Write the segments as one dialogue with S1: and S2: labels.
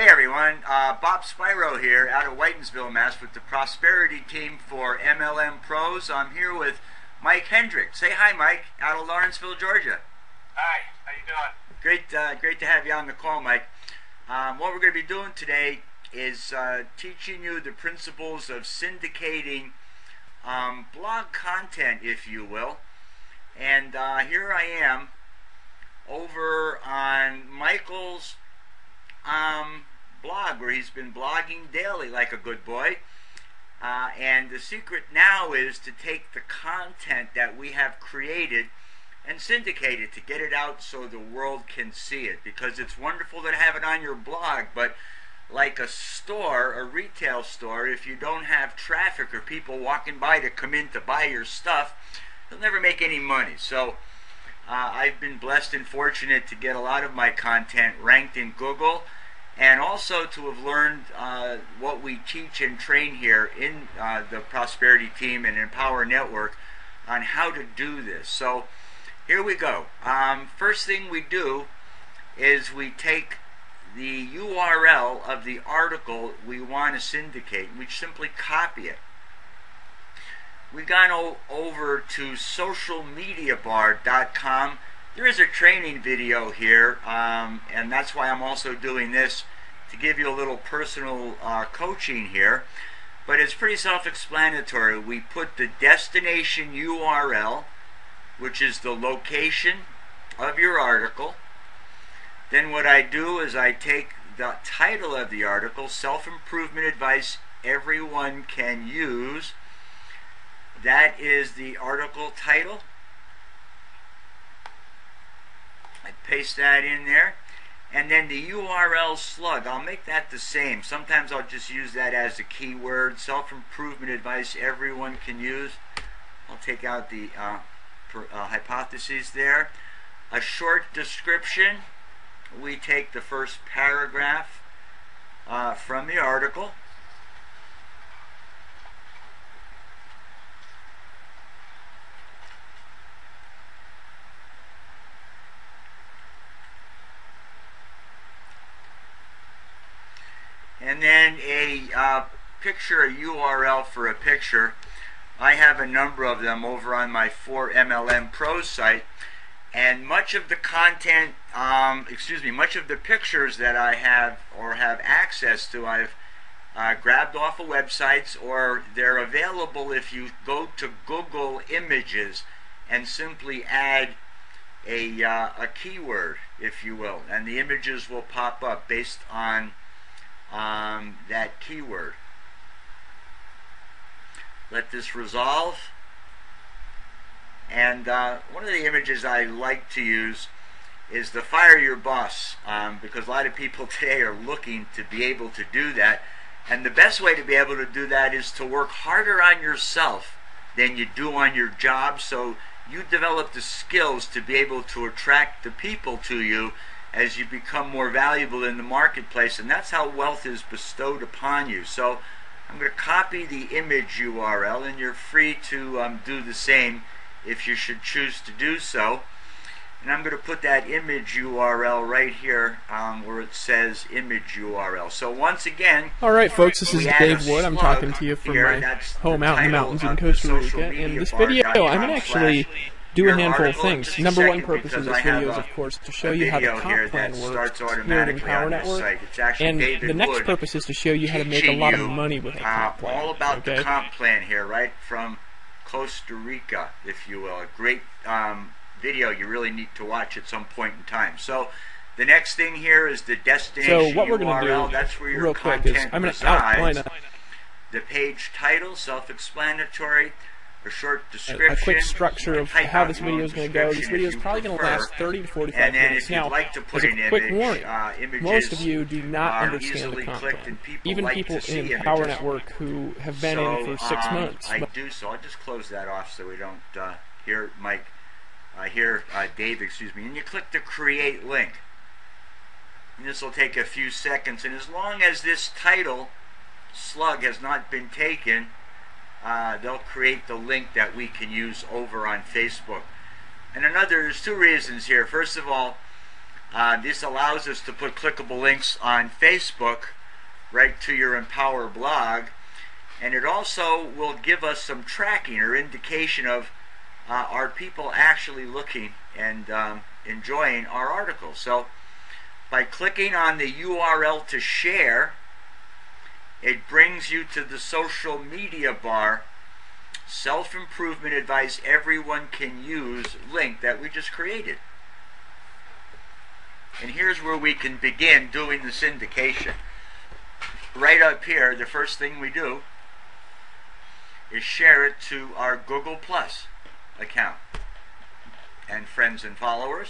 S1: Hey everyone, Bob Spyro here out of Whitensville, Mass. With the Prosperity Team for MLM Pros. I'm here with Mike Hendrick. Say hi, Mike, out of Lawrenceville, Georgia.
S2: Hi, how you doing?
S1: Great to have you on the call, Mike. What we're going to be doing today is teaching you the principles of syndicating blog content, if you will. And here I am over on Michael's blog, where he's been blogging daily like a good boy, and the secret now is to take the content that we have created and syndicate it, to get it out so the world can see it, because it's wonderful to have it on your blog, but like a store, a retail store, if you don't have traffic or people walking by to come in to buy your stuff, you'll never make any money. So I've been blessed and fortunate to get a lot of my content ranked in Google, and also to have learned what we teach and train here in the Prosperity Team and Empower Network on how to do this. So here we go. First thing we do is we take the URL of the article we want to syndicate, and we simply copy it. We've gone over to socialmediabar.com. There is a training video here, and that's why I'm also doing this, to give you a little personal coaching here. But it's pretty self-explanatory. We put the destination URL, which is the location of your article. Then what I do is I take the title of the article, Self-Improvement Advice Everyone Can Use. That is the article title. I paste that in there. And then the URL slug, I'll make that the same. Sometimes I'll just use that as a keyword. Self-improvement advice everyone can use. I'll take out the hypotheses there. A short description. We take the first paragraph from the article. And then a picture, a URL for a picture. I have a number of them over on my 4MLM Pros site, and much of the content, much of the pictures that I have or have access to, I've grabbed off of websites, or they're available if you go to Google Images and simply add a keyword, if you will, and the images will pop up based on that keyword. Let this resolve. And one of the images I like to use is the fire your boss, because a lot of people today are looking to be able to do that, and the best way to be able to do that is to work harder on yourself than you do on your job, so you develop the skills to be able to attract the people to you as you become more valuable in the marketplace, and that's how wealth is bestowed upon you. So I'm going to copy the image URL, and you're free to do the same if you should choose to do so. And I'm going to put that image URL right here where it says image URL. So once again,
S3: alright folks, this is Dave Wood. I'm talking to you from my home out in the mountains in Costa Rica. In this video, I'm going to actually do a handful of things. Number one purpose of this video is, of course, to show you how the comp plan works here at Empower Network. And the next purpose is to show you how to make a lot of money with a comp plan.
S1: All about the comp plan here, right from Costa Rica, if you will. A great video you really need to watch at some point in time. So the next thing here is the destination
S3: So what we're going to do,
S1: that's where your
S3: real quick, is I'm going to outline
S1: the page title, self-explanatory, a short description,
S3: a quick structure of how this video is going to go. This video is probably going to last 30 to 45 minutes. Now,
S1: like to put
S3: as a quick warning,
S1: images
S3: most of you do not understand the comp plan. Even people in Empower Network who have been in it for 6 months.
S1: I do, so I'll just close that off so we don't hear Mike, hear Dave, excuse me. And you click the create link. And this will take a few seconds, and as long as this title slug has not been taken, they'll create the link that we can use over on Facebook. And there's two reasons here. First of all, This allows us to put clickable links on Facebook right to your Empower blog, and it also will give us some tracking or indication of are people actually looking and enjoying our articles. So by clicking on the URL to share, it brings you to the social media bar, self-improvement advice everyone can use link that we just created. And here's where we can begin doing the syndication. Right up here, the first thing we do is share it to our Google Plus account and friends and followers.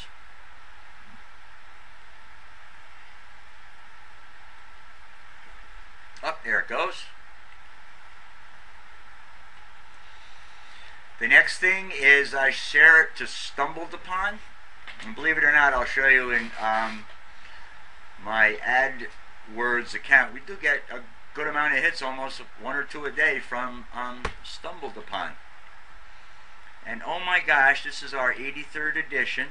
S1: Up there it goes. The next thing is I share it to Stumbled Upon. And believe it or not, I'll show you in my AdWords account. We do get a good amount of hits, almost 1 or 2 a day from Stumbled Upon. And oh my gosh, this is our 83rd edition.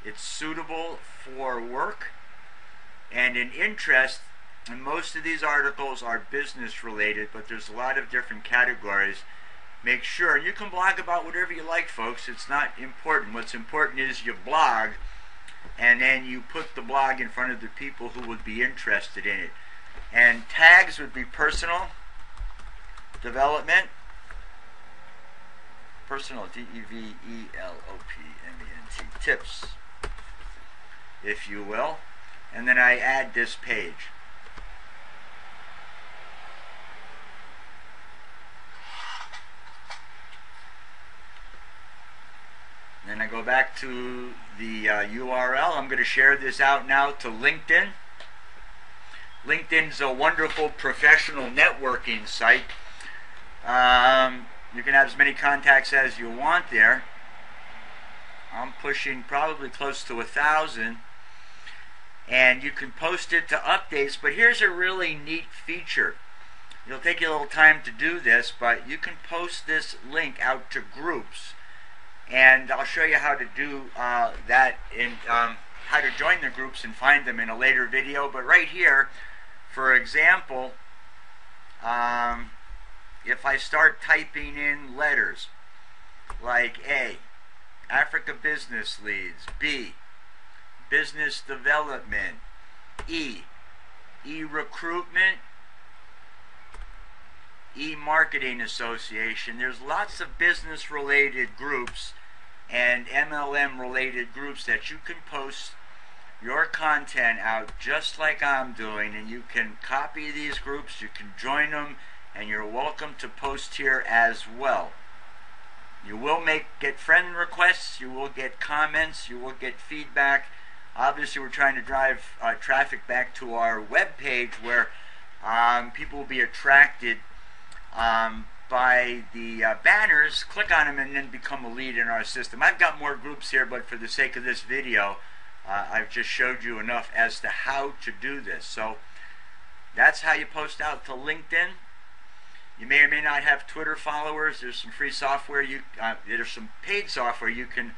S1: It's suitable for work and an interest. And most of these articles are business related, but there's a lot of different categories. Make sure you can blog about whatever you like, folks. It's not important. What's important is you blog, and then you put the blog in front of the people who would be interested in it. And tags would be personal development, personal development tips, if you will. And then I add this page. Then I go back to the URL. I'm going to share this out now to LinkedIn. LinkedIn's a wonderful professional networking site. You can have as many contacts as you want there. I'm pushing probably close to 1,000. And you can post it to updates. But here's a really neat feature. It'll take you a little time to do this, but you can post this link out to groups. And I'll show you how to do that, in how to join the groups and find them in a later video. But right here, for example, if I start typing in letters like A, Africa Business Leads, B, Business Development, E, E-Recruitment, E-Marketing Association. There's lots of business-related groups and MLM-related groups that you can post your content out just like I'm doing, and you can copy these groups, you can join them, and you're welcome to post here as well. You will get friend requests, you will get comments, you will get feedback. Obviously, we're trying to drive traffic back to our web page where people will be attracted by the banners, click on them, and then become a lead in our system. I've got more groups here, but for the sake of this video, I've just showed you enough as to how to do this. So that's how you post out to LinkedIn. You may or may not have Twitter followers. There's some free software. There's some paid software you can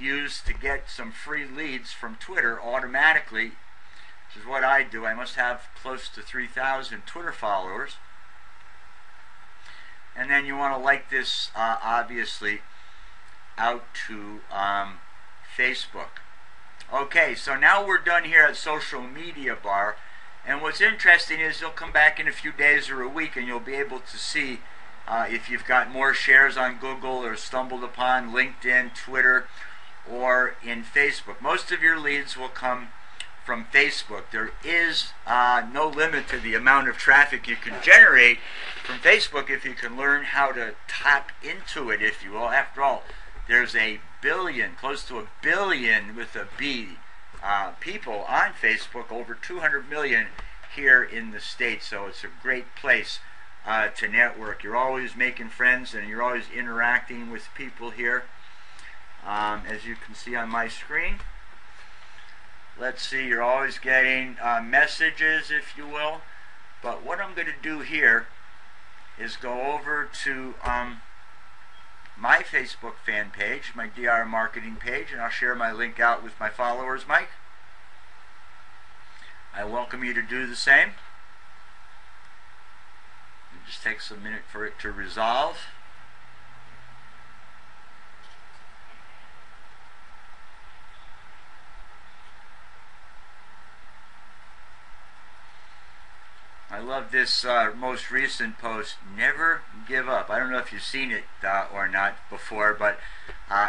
S1: use to get some free leads from Twitter automatically, which is what I do. I must have close to 3,000 Twitter followers. And then you want to like this, obviously, out to Facebook. Okay, so now we're done here at Social Media Bar. And what's interesting is you'll come back in a few days or a week and you'll be able to see if you've got more shares on Google or Stumbled Upon, LinkedIn, Twitter, or in Facebook. Most of your leads will come from Facebook. There is no limit to the amount of traffic you can generate from Facebook if you can learn how to tap into it, if you will. After all, there's a billion, close to 1 billion with a B, people on Facebook, over 200 million here in the States. So it's a great place to network. You're always making friends and you're always interacting with people here, as you can see on my screen. Let's see, you're always getting messages, if you will. But what I'm going to do here is go over to my Facebook fan page, my DR marketing page, and I'll share my link out with my followers, Mike. I welcome you to do the same. It just takes a minute for it to resolve. I love this most recent post, never give up. I don't know if you've seen it or not before, but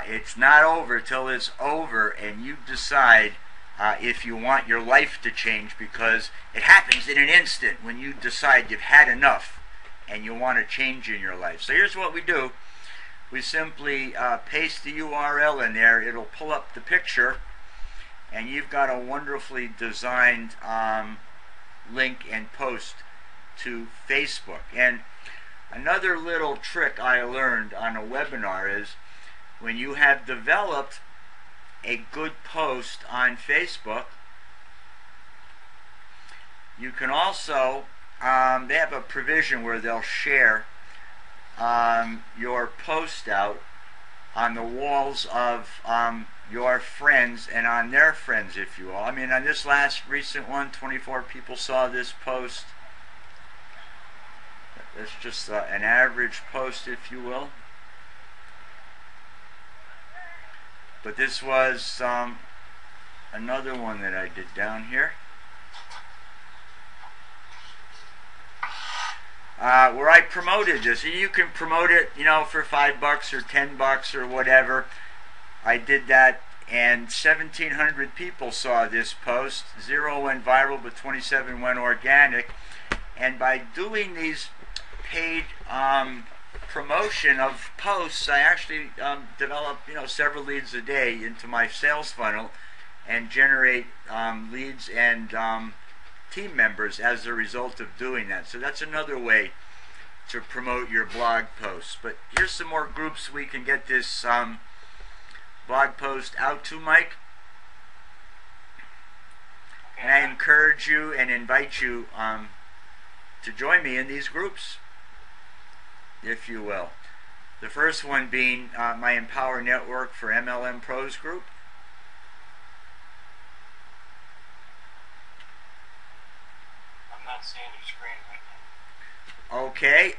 S1: it's not over till it's over, and you decide if you want your life to change, because it happens in an instant when you decide you've had enough and you want to change in your life. So here's what we do. We simply paste the URL in there. It'll pull up the picture, and you've got a wonderfully designed link and post to Facebook. And another little trick I learned on a webinar is when you have developed a good post on Facebook, you can also they have a provision where they'll share your post out on the walls of your friends and on their friends, if you will. I mean, on this last recent one, 24 people saw this post. That's just an average post, if you will. But this was another one that I did down here, where I promoted this. You can promote it, you know, for $5 or $10 or whatever. I did that, and 1,700 people saw this post. 0 went viral, but 27 went organic. And by doing these paid promotion of posts, I actually develop, you know, several leads a day into my sales funnel and generate leads and team members as a result of doing that. So that's another way to promote your blog posts. But here's some more groups we can get this blog post out to, Mike. And I encourage you and invite you to join me in these groups, if you will. The first one being my Empower Network for MLM Pros group.
S2: I'm not seeing your screen right now.
S1: Okay,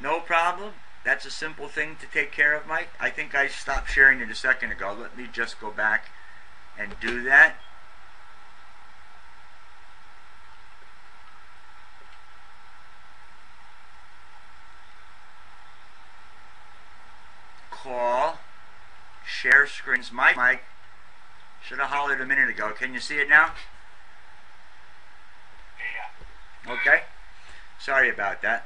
S1: no problem. That's a simple thing to take care of, Mike. I think I stopped sharing it a second ago. Let me just go back and do that. Call, share screens. Mike, should have hollered a minute ago. Can you see it now?
S2: Yeah.
S1: Okay. Sorry about that.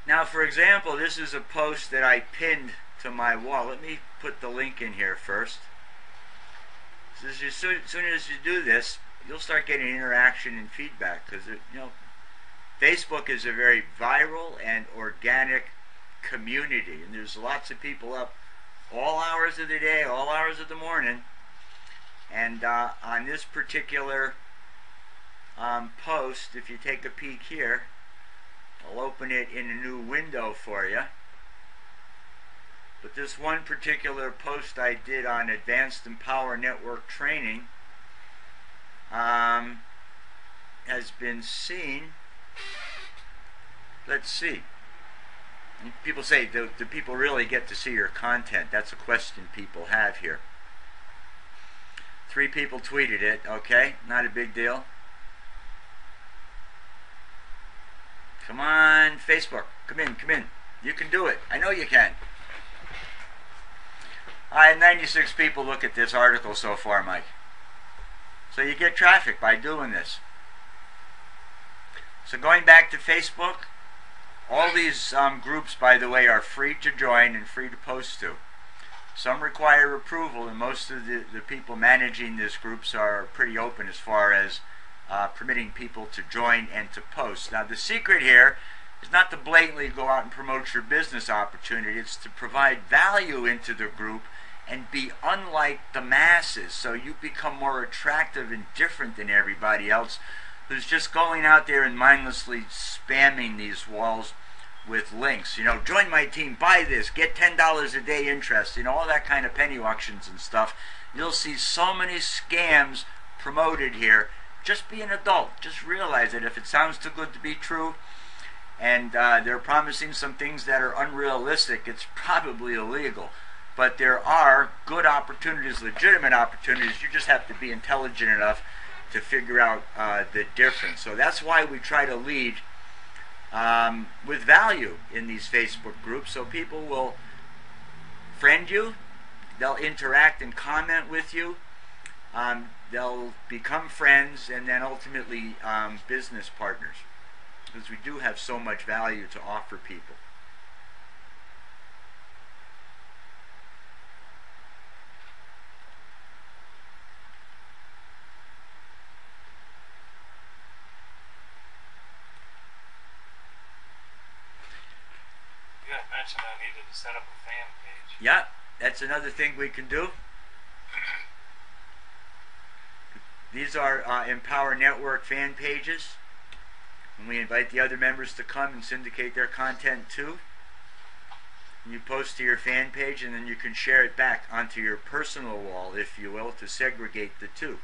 S1: Now, for example, this is a post that I pinned to my wall. Let me put the link in here first. So as soon as you do this, you'll start getting interaction and feedback, because you know, Facebook is a very viral and organic community, and there's lots of people up all hours of the day, all hours of the morning. And on this particular post, if you take a peek here, I'll open it in a new window for you. But this one particular post I did on Advanced Empower Network Training has been seen. Let's see. People say, do people really get to see your content? That's a question people have here. 3 people tweeted it, okay? Not a big deal. Come on, Facebook. Come in, come in. You can do it. I know you can. I had 96 people look at this article so far, Mike. So you get traffic by doing this. So going back to Facebook, all these groups, by the way, are free to join and free to post to. Some require approval, and most of the people managing these groups are pretty open as far as permitting people to join and to post. Now, the secret here is not to blatantly go out and promote your business opportunity. It's to provide value into the group and be unlike the masses, so you become more attractive and different than everybody else who's just going out there and mindlessly spamming these walls with links. You know, join my team, buy this, get $10 a day interest. You know, all that kind of penny auctions and stuff. You'll see so many scams promoted here. Just be an adult. Just realize that if it sounds too good to be true, and they're promising some things that are unrealistic, it's probably illegal. But there are good opportunities, legitimate opportunities. You just have to be intelligent enough to figure out the difference. So that's why we try to lead with value in these Facebook groups, so people will friend you, they'll interact and comment with you, they'll become friends, and then ultimately business partners, because we do have so much value to offer people.
S2: I needed to set up a fan page.
S1: Yeah, that's another thing we can do. These are Empower Network fan pages, and we invite the other members to come and syndicate their content too. You post to your fan page, and then you can share it back onto your personal wall, if you will, to segregate the two.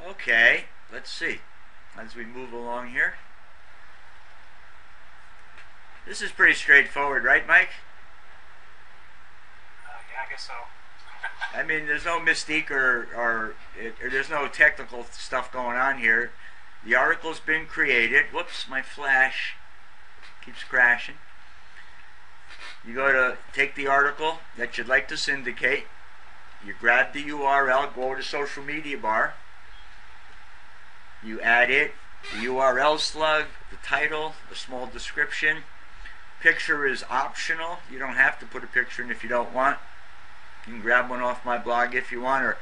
S1: Okay, let's see, as we move along here. This is pretty straightforward, right, Mike?
S2: Yeah, I guess so.
S1: I mean, there's no mystique or there's no technical stuff going on here. The article's been created. Whoops, my flash keeps crashing. You go to take the article that you'd like to syndicate. You grab the URL, go to social media bar. You add it, the URL slug, the title, a small description. Picture is optional. You don't have to put a picture in if you don't want. You can grab one off my blog if you want, or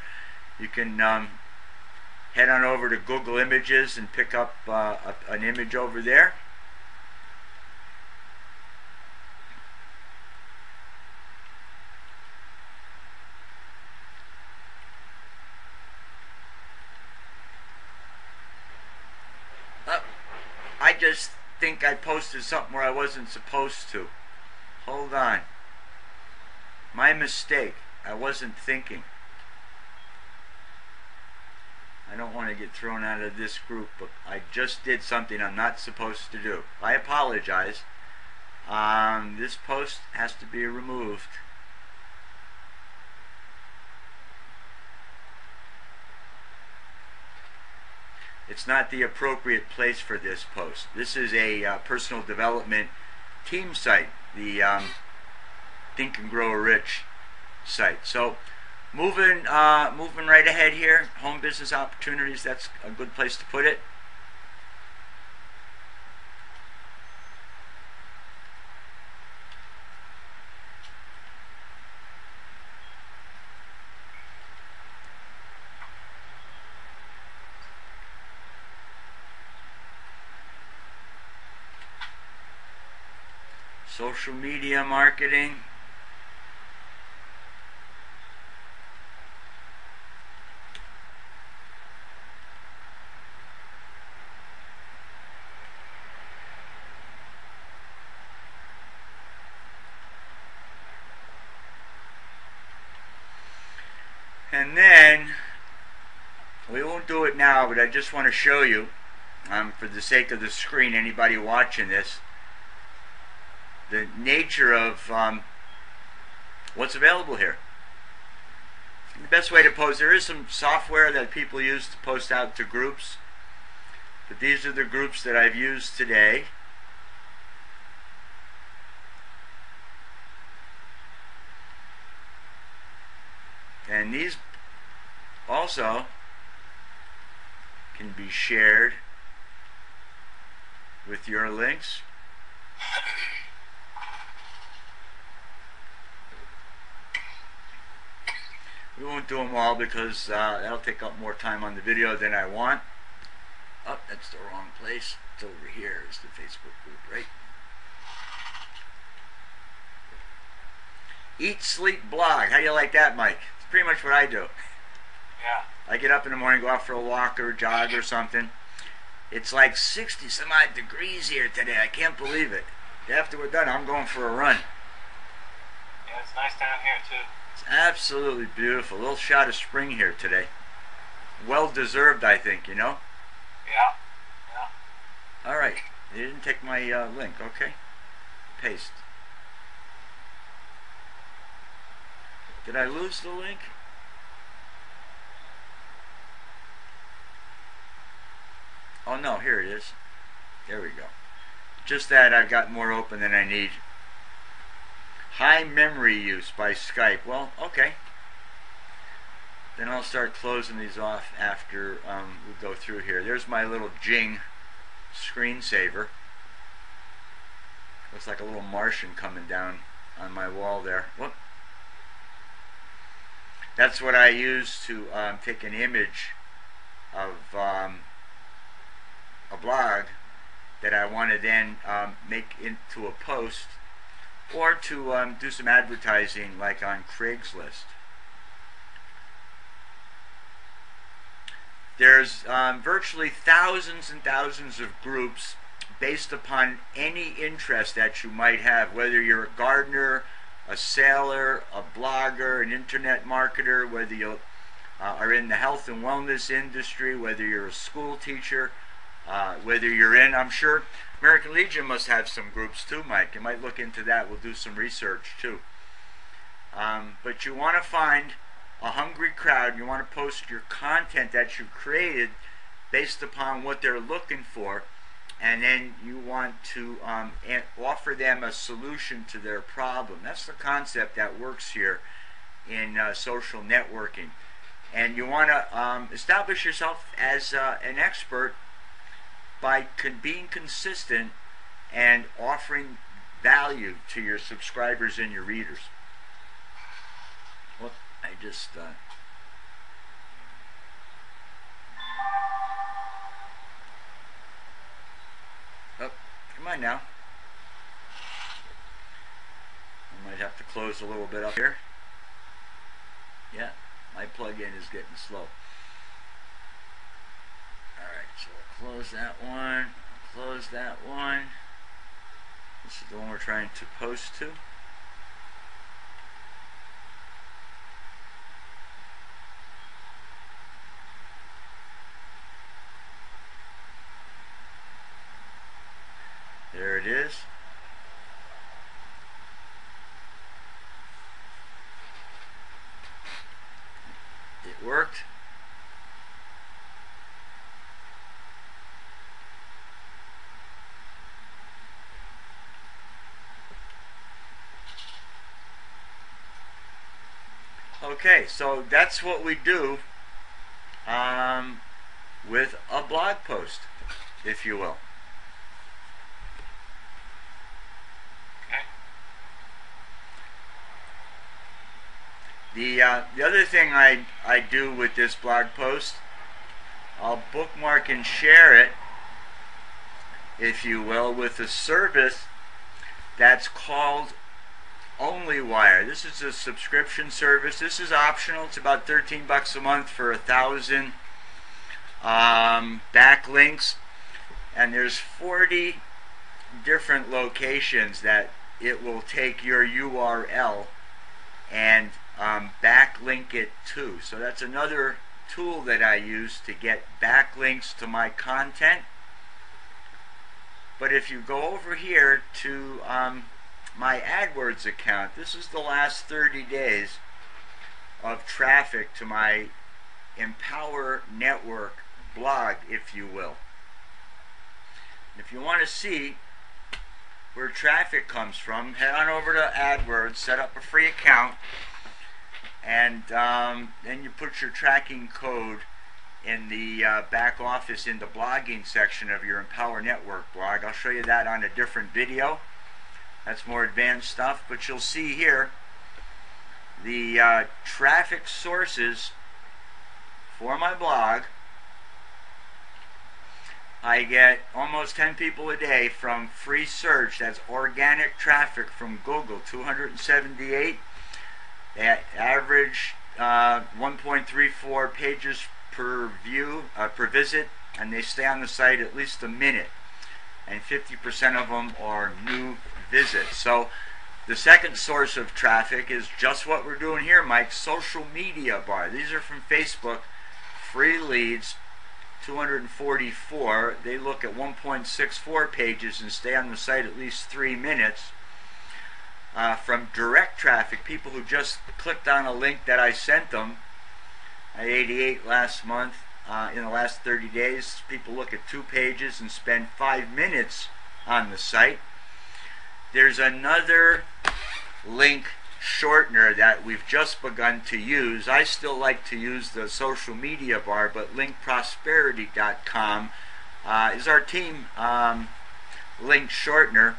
S1: you can head on over to Google Images and pick up an image over there. I just think I posted something where I wasn't supposed to. Hold on. My mistake. I wasn't thinking. I don't want to get thrown out of this group, but I just did something I'm not supposed to do. I apologize. This post has to be removed. It's not the appropriate place for this post. This is a personal development team site, the Think and Grow Rich site. So moving right ahead here, home business opportunities, that's a good place to put it. Social media marketing. And then, we won't do it now, but I just want to show you, for the sake of the screen, anybody watching this, the nature of what's available here. The best way to post, there is some software that people use to post out to groups, but these are the groups that I've used today. And these also can be shared with your links. We won't do them all because that'll take up more time on the video than I want. Oh, that's the wrong place. It's over here is the Facebook group, right? Eat, sleep, blog. How do you like that, Mike? It's pretty much what I do.
S2: Yeah.
S1: I get up in the morning, go out for a walk or a jog or something. It's like 60 some odd degrees here today. I can't believe it. After we're done, I'm going for a run.
S2: Yeah, it's nice down here too.
S1: It's absolutely beautiful. A little shot of spring here today. Well deserved, I think, you know?
S2: Yeah. Yeah.
S1: All right. You didn't take my link. Okay. Paste. Did I lose the link? Oh no, here it is. There we go. Just that I've got more open than I need. High memory use by Skype. Well, okay. Then I'll start closing these off after we go through here. There's my little Jing screensaver. Looks like a little Martian coming down on my wall there. Whoop. That's what I use to take an image of a blog that I want to then make into a post, or to do some advertising like on Craigslist. There's virtually thousands and thousands of groups based upon any interest that you might have, whether you're a gardener, a sailor, a blogger, an internet marketer, whether you are in the health and wellness industry, whether you're a school teacher, whether you're in, I'm sure American Legion must have some groups too, Mike. You might look into that. We'll do some research too. But you want to find a hungry crowd. You want to post your content that you've created based upon what they're looking for, and then you want to offer them a solution to their problem. That's the concept that works here in social networking. And you want to establish yourself as an expert by being consistent and offering value to your subscribers and your readers. Well, I just oh, come on now. I might have to close a little bit up here. Yeah, my plug-in is getting slow. Alright, so we'll close that one, close that one. This is the one we're trying to post to. There it is. It worked. Okay, so that's what we do with a blog post, if you will.
S2: Okay.
S1: The other thing I do with this blog post, I'll bookmark and share it, if you will, with a service that's called OnlyWire. This is a subscription service. This is optional. It's about $13 a month for 1,000 backlinks, and there's 40 different locations that it will take your URL and backlink it to. So that's another tool that I use to get backlinks to my content. But if you go over here to my AdWords account, this is the last 30 days of traffic to my Empower Network blog, if you will. If you want to see where traffic comes from, head on over to AdWords, set up a free account, and then you put your tracking code in the back office in the blogging section of your Empower Network blog. I'll show you that on a different video. That's more advanced stuff, but you'll see here the traffic sources for my blog. I get almost 10 people a day from free search. That's organic traffic from Google, 278. They average 1.34 pages per view, per visit, and they stay on the site at least a minute. And 50% of them are new visits. So the second source of traffic is just what we're doing here, Mike, social media bar. These are from Facebook, free leads, 244. They look at 1.64 pages and stay on the site at least 3 minutes. From direct traffic, people who just clicked on a link that I sent them, at 88 last month. In the last 30 days, people look at 2 pages and spend 5 minutes on the site. There's another link shortener that we've just begun to use. I still like to use the social media bar, but linkprosperity.com is our team link shortener.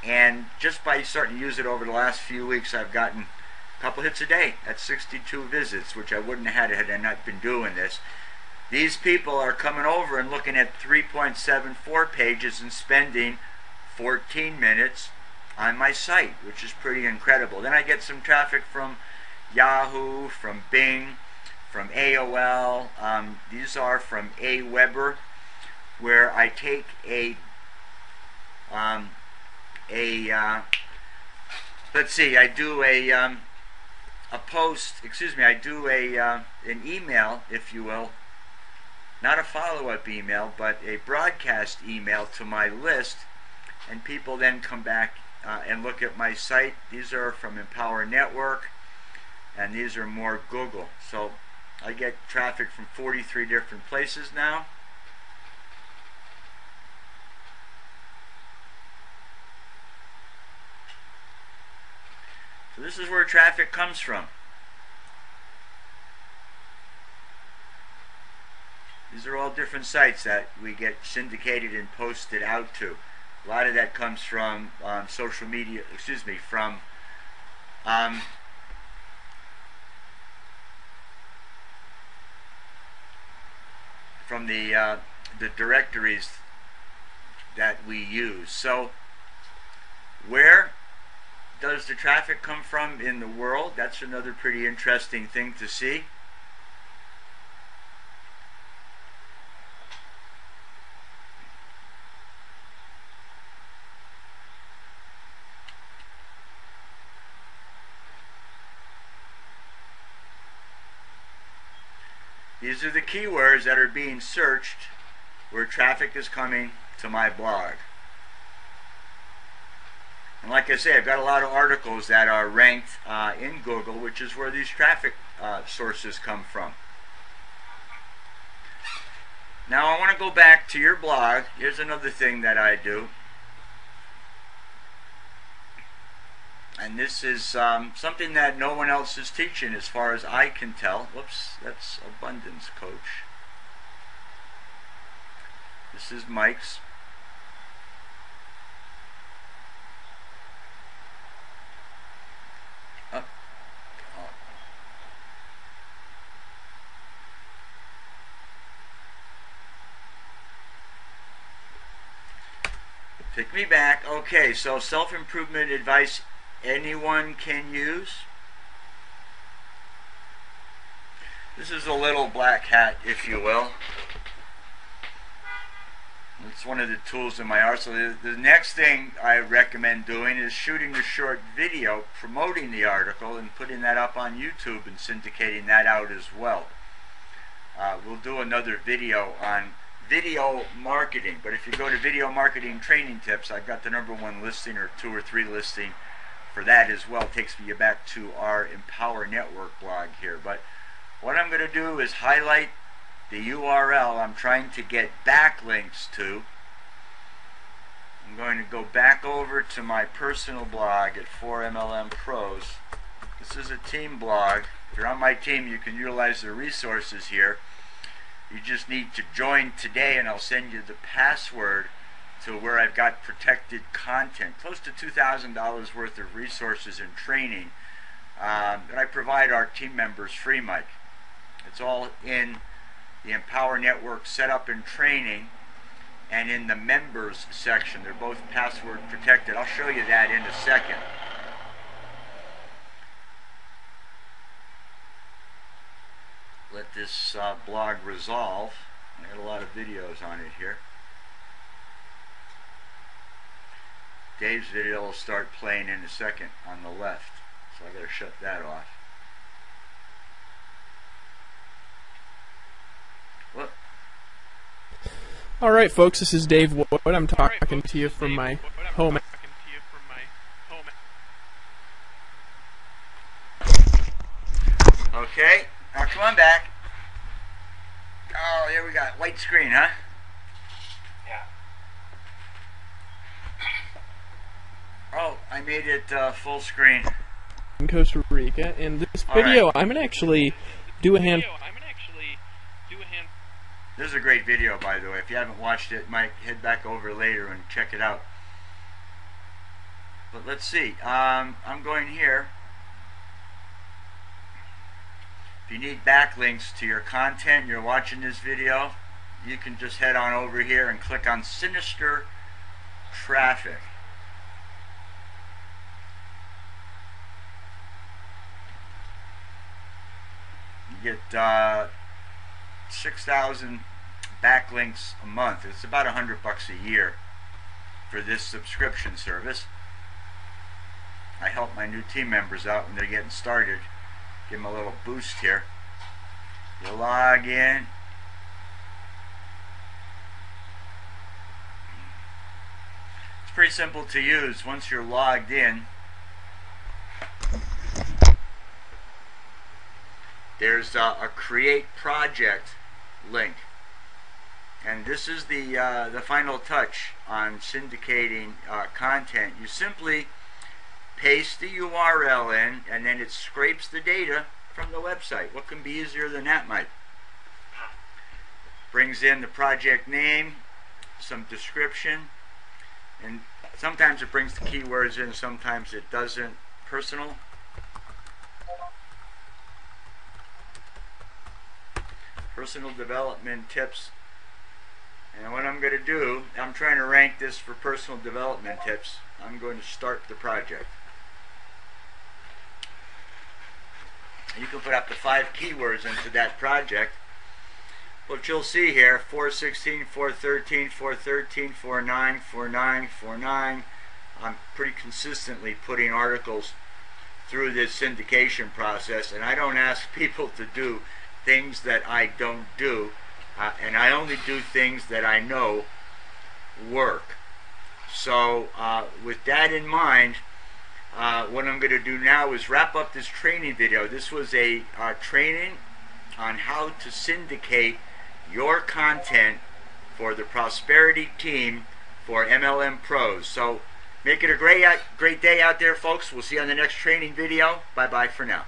S1: And just by starting to use it over the last few weeks, I've gotten a couple hits a day at 62 visits, which I wouldn't have had I not been doing this. These people are coming over and looking at 3.74 pages and spending 14 minutes on my site, which is pretty incredible. Then I get some traffic from Yahoo, from Bing, from AOL. These are from AWeber, where I take let's see, I do a post, excuse me, I do an email, if you will, not a follow-up email, but a broadcast email to my list, and people then come back and look at my site. These are from Empower Network, and these are more Google. So I get traffic from 43 different places now. So this is where traffic comes from. These are all different sites that we get syndicated and posted out to. A lot of that comes from social media, excuse me, from the directories that we use. So where does the traffic come from in the world? That's another pretty interesting thing to see. These are the keywords that are being searched where traffic is coming to my blog. And like I say, I've got a lot of articles that are ranked in Google, which is where these traffic sources come from. Now I want to go back to your blog. Here's another thing that I do. And this is something that no one else is teaching as far as I can tell. Whoops, that's Abundance Coach. This is Mike's. Take me back. Okay, so self-improvement advice anyone can use. This is a little black hat, if you will. It's one of the tools in my arsenal. The next thing I recommend doing is shooting a short video promoting the article and putting that up on YouTube and syndicating that out as well. We'll do another video on video marketing, but if you go to video marketing training tips, I've got the #1 listing or 2 or 3 listing for that as well. It takes me back to our Empower Network blog here. But what I'm going to do is highlight the URL I'm trying to get backlinks to. I'm going to go back over to my personal blog at 4MLM Pros. This is a team blog. If you're on my team, you can utilize the resources here. You just need to join today, and I'll send you the password to where I've got protected content, close to $2,000 worth of resources and training that I provide our team members free, Mike. It's all in the Empower Network setup and training and in the members section. They're both password protected. I'll show you that in a second. this blog resolve. I got a lot of videos on it here. Dave's video will start playing in a second on the left, so I gotta shut that off. Whoop.
S3: Alright folks, this is Dave Wood. I'm talking to you from my home.
S1: Okay, now come on back. Oh, here we got white screen, huh?
S2: Yeah.
S1: Oh, I made it full screen.
S3: In Costa Rica, and this video, I'm gonna actually do a hand.
S1: This is a great video, by the way. If you haven't watched it, might head back over later and check it out. But let's see. I'm going here. If you need backlinks to your content, you're watching this video, you can just head on over here and click on Sinister Traffic. You get 6,000 backlinks a month. It's about $100 a year for this subscription service. I help my new team members out when they're getting started. Give them a little boost here. You log in. It's pretty simple to use. Once you're logged in, there's a create project link, and this is the final touch on syndicating content. You simply paste the URL in, and then it scrapes the data from the website. What can be easier than that, Mike? Brings in the project name, some description, and sometimes it brings the keywords in, sometimes it doesn't. Personal development tips. And what I'm going to do, I'm trying to rank this for personal development tips. I'm going to start the project. You can put up to 5 keywords into that project. What you'll see here, 416, 413, 413, 49, 49, 49. I'm pretty consistently putting articles through this syndication process, and I don't ask people to do things that I don't do, and I only do things that I know work. So with that in mind, what I'm going to do now is wrap up this training video. This was a training on how to syndicate your content for the prosperity team for MLM pros. So make it a great day out there, folks. We'll see you on the next training video. Bye bye for now.